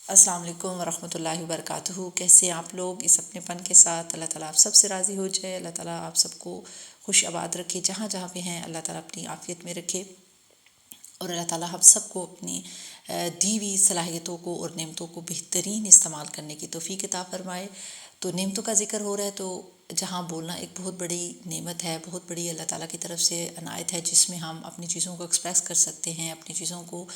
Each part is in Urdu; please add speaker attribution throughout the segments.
Speaker 1: السلام علیکم ورحمۃ اللہ وبرکاتہ۔ کیسے ہیں آپ لوگ؟ اس اپنے پن کے ساتھ اللہ تعالیٰ آپ سب سے راضی ہو جائے، اللہ تعالیٰ آپ سب کو خوش آباد رکھے، جہاں جہاں پہ ہیں اللہ تعالیٰ اپنی عافیت میں رکھے، اور اللہ تعالیٰ ہم سب کو اپنی دی ہوئی صلاحیتوں کو اور نعمتوں کو بہترین استعمال کرنے کی توفیق عطا فرمائے۔ تو نعمتوں کا ذکر ہو رہا ہے تو جہاں بولنا ایک بہت بڑی نعمت ہے، بہت بڑی اللہ تعالیٰ کی طرف سے عنایت ہے، جس میں ہم اپنی چیزوں کو ایکسپریس کر سکتے ہیں، اپنی چیزوں کو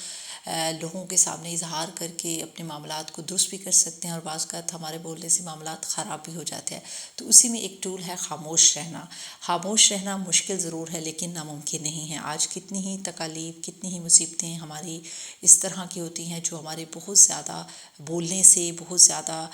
Speaker 1: لوگوں کے سامنے اظہار کر کے اپنے معاملات کو درست بھی کر سکتے ہیں، اور بعض اوقات ہمارے بولنے سے معاملات خراب بھی ہو جاتے ہیں۔ تو اسی میں ایک ٹول ہے خاموش رہنا۔ خاموش رہنا مشکل ضرور ہے لیکن ناممکن نہیں ہے۔ آج کتنی ہی تکالیف، کتنی ہی مصیبتیں ہماری اس طرح کی ہوتی ہیں جو ہمارے بہت زیادہ بولنے سے، بہت زیادہ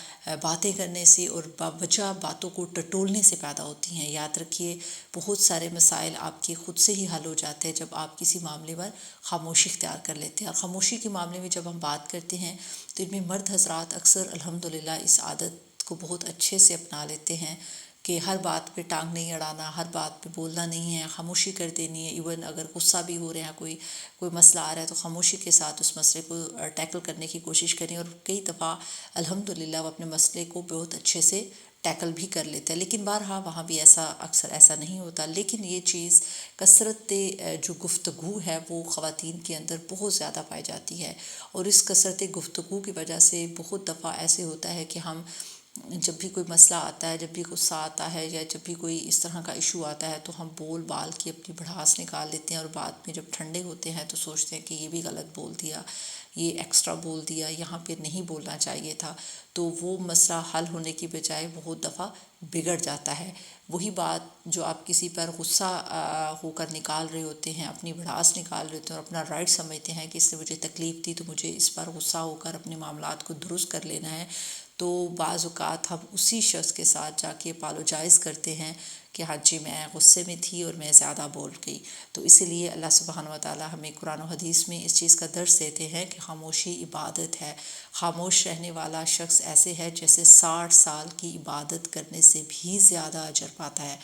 Speaker 1: باتیں کرنے سے اور باوجہ باتوں کو ٹٹولنے سے پیدا ہوتی ہیں۔ یاد رکھیے، بہت سارے مسائل آپ کے خود سے ہی حل ہو جاتے ہیں جب آپ کسی معاملے پر خاموشی اختیار کر لیتے ہیں۔ اور خاموشی کے معاملے میں جب ہم بات کرتے ہیں تو ان میں مرد حضرات اکثر الحمدللہ اس عادت کو بہت اچھے سے اپنا لیتے ہیں کہ ہر بات پہ ٹانگ نہیں اڑانا، ہر بات پہ بولنا نہیں ہے، خاموشی کر دینی ہے۔ ایون اگر غصہ بھی ہو رہے ہیں، کوئی مسئلہ آ رہا ہے تو خاموشی کے ساتھ اس مسئلے کو ٹیکل کرنے کی کوشش کریں، اور کئی دفعہ الحمدللہ وہ اپنے مسئلے کو بہت اچھے سے ٹیکل بھی کر لیتے ہیں۔ لیکن بہرحال وہاں بھی اکثر ایسا نہیں ہوتا۔ لیکن یہ چیز کثرت جو گفتگو ہے وہ خواتین کے اندر بہت زیادہ پائی جاتی ہے، اور اس کثرت گفتگو کی وجہ سے بہت دفعہ ایسے ہوتا ہے کہ ہم جب بھی کوئی مسئلہ آتا ہے، جب بھی غصہ آتا ہے، یا جب بھی کوئی اس طرح کا ایشو آتا ہے تو ہم بول بال کی اپنی بھڑاس نکال لیتے ہیں، اور بعد میں جب ٹھنڈے ہوتے ہیں تو سوچتے ہیں کہ یہ بھی غلط بول دیا، یہ ایکسٹرا بول دیا، یہاں پہ نہیں بولنا چاہیے تھا۔ تو وہ مسئلہ حل ہونے کی بجائے بہت دفعہ بگڑ جاتا ہے۔ وہی بات جو آپ کسی پر غصہ ہو کر نکال رہے ہوتے ہیں، اپنی بھڑاس نکال رہے ہوتے ہیں اور اپنا رائٹ سمجھتے ہیں کہ اس سے مجھے تکلیف تھی تو مجھے اس پر غصہ ہو کر اپنے معاملات کو درست کر لینا ہے، تو بعض اوقات ہم اسی شخص کے ساتھ جا کے اپالوجائز کرتے ہیں کہ ہاں جی میں غصے میں تھی اور میں زیادہ بول گئی۔ تو اسی لیے اللہ سبحانہ و تعالیٰ ہمیں قرآن و حدیث میں اس چیز کا درس دیتے ہیں کہ خاموشی عبادت ہے۔ خاموش رہنے والا شخص ایسے ہے جیسے 60 سال کی عبادت کرنے سے بھی زیادہ اجر پاتا ہے۔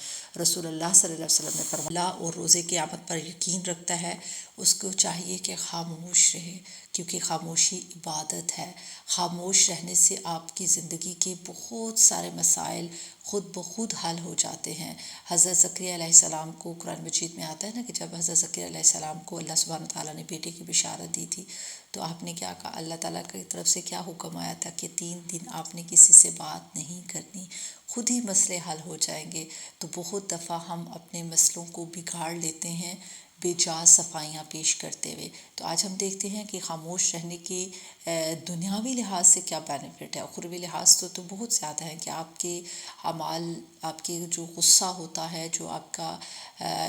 Speaker 1: رسول اللہ صلی اللہ علیہ وسلم نے فرمایا، اللہ اور روز قیامت پر یقین رکھتا ہے اس کو چاہیے کہ خاموش رہے، کیونکہ خاموشی عبادت ہے۔ خاموش رہنے سے آپ کی زندگی کے بہت سارے مسائل خود بخود حل ہو جاتے ہیں۔ حضرت زکریا علیہ السلام کو قرآن مجید میں آتا ہے نا کہ جب حضرت زکریا علیہ السلام کو اللہ سبحانہ تعالیٰ نے بیٹے کی بشارت دی تھی تو آپ نے کیا کہا؟ اللہ تعالیٰ کی طرف سے کیا حکم آیا تھا کہ 3 دن آپ نے کسی سے بات نہیں کرنی، خود ہی مسئلے حل ہو جائیں گے۔ تو بہت دفعہ ہم اپنے مسئلوں کو بگاڑ لیتے ہیں بے جا صفائیاں پیش کرتے ہوئے۔ تو آج ہم دیکھتے ہیں کہ خاموش رہنے کے دنیاوی لحاظ سے کیا بینیفٹ ہے، اخروی لحاظ تو بہت زیادہ ہے کہ آپ کے اعمال، آپ کے جو غصہ ہوتا ہے، جو آپ کا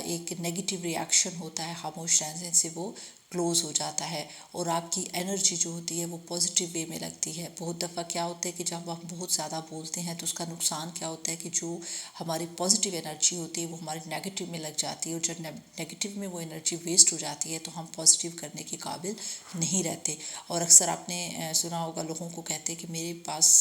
Speaker 1: ایک نیگیٹو ریاکشن ہوتا ہے، خاموش رہنے سے وہ کلوز ہو جاتا ہے، اور آپ کی انرجی جو ہوتی ہے وہ پازیٹیو وے میں لگتی ہے۔ بہت دفعہ کیا ہوتا ہے کہ جب ہم بہت زیادہ بولتے ہیں تو اس کا نقصان کیا ہوتا ہے کہ جو ہماری پازیٹیو انرجی ہوتی ہے وہ ہماری نیگیٹو میں لگ جاتی ہے، اور جب نیگیٹو میں وہ انرجی ویسٹ ہو جاتی ہے تو ہم پازیٹیو کرنے کے قابل نہیں رہتے۔ اور اکثر آپ نے سنا ہوگا لوگوں کو کہتے کہ میرے پاس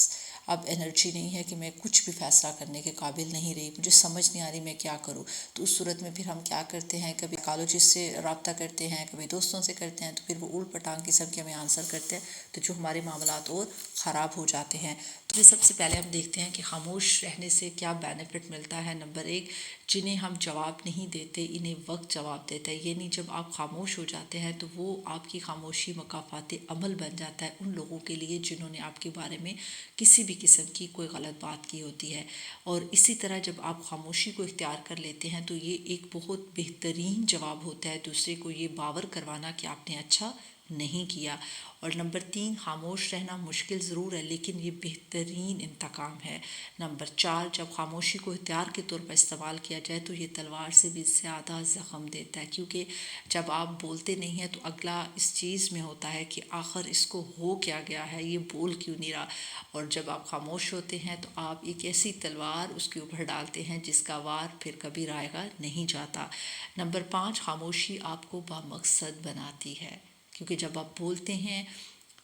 Speaker 1: اب انرجی نہیں ہے، کہ میں کچھ بھی فیصلہ کرنے کے قابل نہیں رہی، مجھے سمجھ نہیں آ رہی میں کیا کروں۔ تو اس صورت میں پھر ہم کیا کرتے ہیں، کبھی کالوجسٹ سے رابطہ کرتے ہیں، کبھی دوستوں سے کرتے ہیں، تو پھر وہ اولٹ پٹانگ قسم کے ہمیں آنسر کرتے ہیں، تو جو ہمارے معاملات اور خراب ہو جاتے ہیں۔ تو سب سے پہلے ہم دیکھتے ہیں کہ خاموش رہنے سے کیا بینیفٹ ملتا ہے۔ نمبر 1، جنہیں ہم جواب نہیں دیتے انہیں وقت جواب دیتا ہے، یعنی جب آپ خاموش ہو جاتے ہیں تو وہ آپ کی خاموشی مکافات عمل بن جاتا ہے ان لوگوں کے لیے جنہوں نے آپ کے بارے میں کسی بھی قسم کی کوئی غلط بات کی ہوتی ہے۔ اور اسی طرح جب آپ خاموشی کو اختیار کر لیتے ہیں تو یہ ایک بہت بہترین جواب ہوتا ہے دوسرے کو یہ باور کروانا کہ آپ نے اچھا نہیں کیا۔ اور نمبر 3، خاموش رہنا مشکل ضرور ہے لیکن یہ بہترین انتقام ہے۔ نمبر 4، جب خاموشی کو اختیار کے طور پر استعمال کیا جائے تو یہ تلوار سے بھی زیادہ زخم دیتا ہے، کیونکہ جب آپ بولتے نہیں ہیں تو اگلا اس چیز میں ہوتا ہے کہ آخر اس کو ہو کیا گیا ہے، یہ بول کیوں نہیں رہا۔ اور جب آپ خاموش ہوتے ہیں تو آپ ایک ایسی تلوار اس کے اوپر ڈالتے ہیں جس کا وار پھر کبھی رائے گا نہیں جاتا۔ نمبر 5، خاموشی آپ کو بامقصد بناتی ہے، کیونکہ جب آپ بولتے ہیں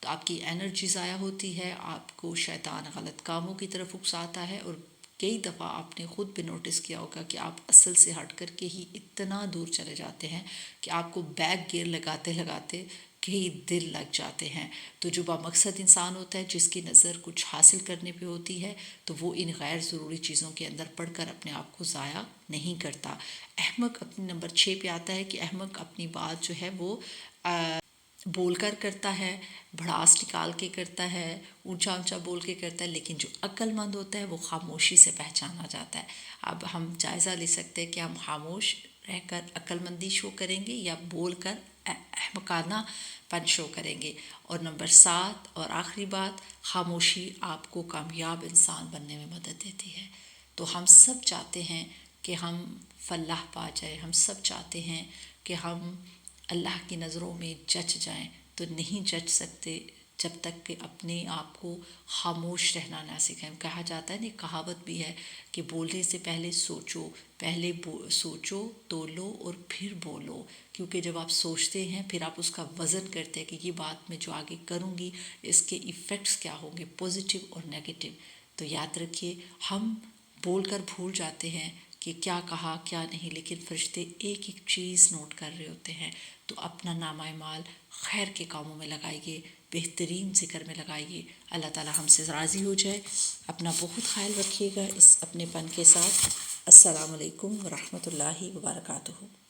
Speaker 1: تو آپ کی انرجی ضائع ہوتی ہے، آپ کو شیطان غلط کاموں کی طرف اکساتا ہے، اور کئی دفعہ آپ نے خود بھی نوٹس کیا ہوگا کہ آپ اصل سے ہٹ کر کے ہی اتنا دور چلے جاتے ہیں کہ آپ کو بیک گیئر لگاتے لگاتے کئی دل لگ جاتے ہیں۔ تو جو بامقصد انسان ہوتا ہے، جس کی نظر کچھ حاصل کرنے پہ ہوتی ہے، تو وہ ان غیر ضروری چیزوں کے اندر پڑھ کر اپنے آپ کو ضائع نہیں کرتا۔ احمق اپنے نمبر 6 پہ آتا ہے کہ احمق اپنی بات جو ہے وہ بول کر کرتا ہے، بھڑاس نکال کے کرتا ہے، اونچا اونچا بول کے کرتا ہے، لیکن جو عقل مند ہوتا ہے وہ خاموشی سے پہچانا جاتا ہے۔ اب ہم جائزہ لے سکتے ہیں کہ ہم خاموش رہ کر عقل مندی شو کریں گے یا بول کر احمقانہ پن شو کریں گے۔ اور نمبر 7 اور آخری بات، خاموشی آپ کو کامیاب انسان بننے میں مدد دیتی ہے۔ تو ہم سب چاہتے ہیں کہ ہم فلاح پا جائیں، ہم سب چاہتے ہیں کہ ہم اللہ کی نظروں میں جچ جائیں، تو نہیں جچ سکتے جب تک کہ اپنے آپ کو خاموش رہنا نہ سکھائیں۔ کہا جاتا ہے نا، کہاوت بھی ہے کہ بولنے سے پہلے سوچو، پہلے سوچو تولو اور پھر بولو، کیونکہ جب آپ سوچتے ہیں پھر آپ اس کا وزن کرتے ہیں کہ یہ بات میں جو آگے کروں گی اس کے ایفیکٹس کیا ہوں گے، پازیٹیو اور نیگیٹو۔ تو یاد رکھیے، ہم بول کر بھول جاتے ہیں کہ کیا کہا کیا نہیں، لیکن فرشتے ایک ایک چیز نوٹ کر رہے ہوتے ہیں۔ تو اپنا نامہ اعمال خیر کے کاموں میں لگائیے، بہترین ذکر میں لگائیے۔ اللہ تعالی ہم سے راضی ہو جائے۔ اپنا بہت خیال رکھیے گا اس اپنے پن کے ساتھ۔ السلام علیکم ورحمۃ اللہ وبرکاتہ۔